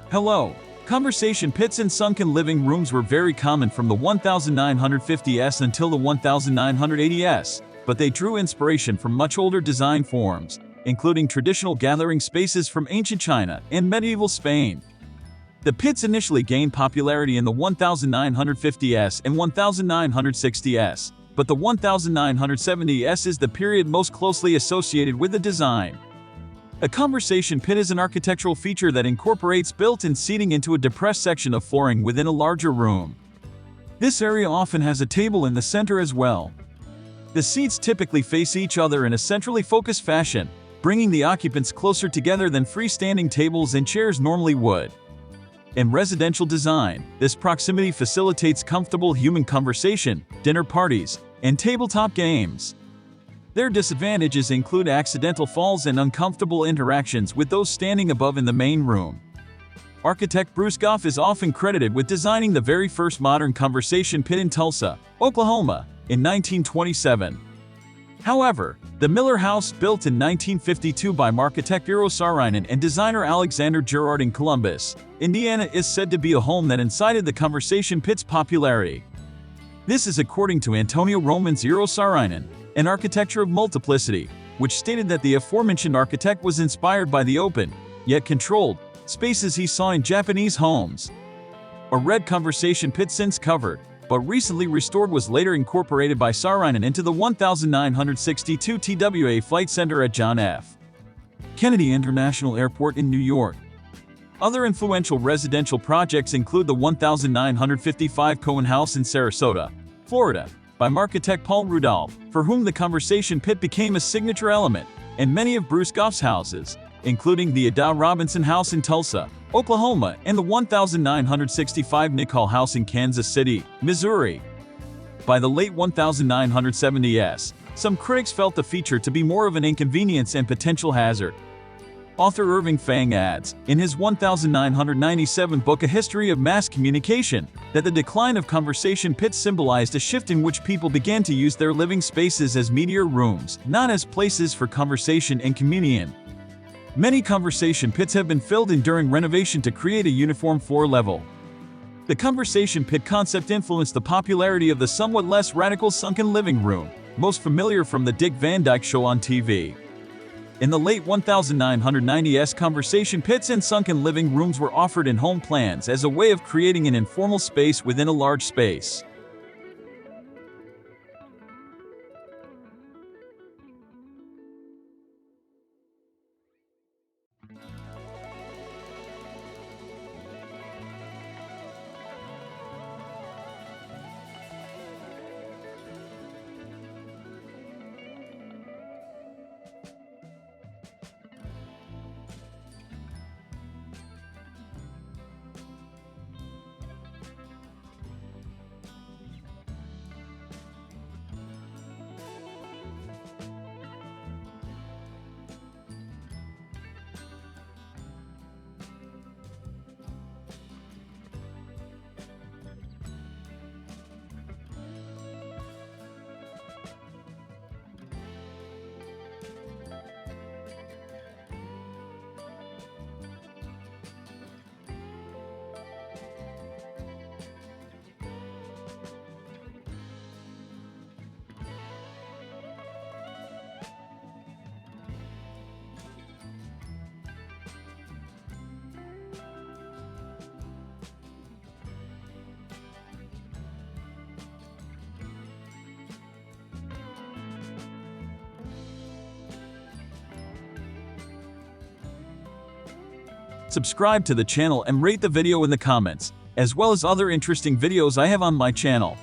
Hello. Conversation pits and sunken living rooms were very common from the 1950s until the 1980s, but they drew inspiration from much older design forms, including traditional gathering spaces from ancient China and medieval Spain. The pits initially gained popularity in the 1950s and 1960s, but the 1970s is the period most closely associated with the design. A conversation pit is an architectural feature that incorporates built-in seating into a depressed section of flooring within a larger room. This area often has a table in the center as well. The seats typically face each other in a centrally focused fashion, bringing the occupants closer together than freestanding tables and chairs normally would. In residential design, this proximity facilitates comfortable human conversation, dinner parties, and tabletop games. Their disadvantages include accidental falls and uncomfortable interactions with those standing above in the main room. Architect Bruce Goff is often credited with designing the very first modern conversation pit in Tulsa, Oklahoma, in 1927. However, the Miller House, built in 1952 by architect Eero Saarinen and designer Alexander Gerard in Columbus, Indiana, is said to be a home that incited the conversation pit's popularity. This is according to Antonio Roman's Eero Saarinen, An Architecture of Multiplicity, which stated that the aforementioned architect was inspired by the open, yet controlled, spaces he saw in Japanese homes. A red conversation pit, since covered, but recently restored, was later incorporated by Saarinen into the 1962 TWA Flight Center at John F. Kennedy International Airport in New York. Other influential residential projects include the 1955 Cohen House in Sarasota, Florida, by architect Paul Rudolph, for whom the conversation pit became a signature element, and many of Bruce Goff's houses, including the Ada Robinson House in Tulsa, Oklahoma, and the 1965 Nick Hall House in Kansas City, Missouri. By the late 1970s, some critics felt the feature to be more of an inconvenience and potential hazard. Author Irving Fang adds, in his 1997 book A History of Mass Communication, that the decline of conversation pits symbolized a shift in which people began to use their living spaces as media rooms, not as places for conversation and communion. Many conversation pits have been filled in during renovation to create a uniform floor level. The conversation pit concept influenced the popularity of the somewhat less radical sunken living room, most familiar from the Dick Van Dyke Show on TV. In the late 1990s, conversation pits and sunken living rooms were offered in home plans as a way of creating an informal space within a large space. Subscribe to the channel and rate the video in the comments, as well as other interesting videos I have on my channel.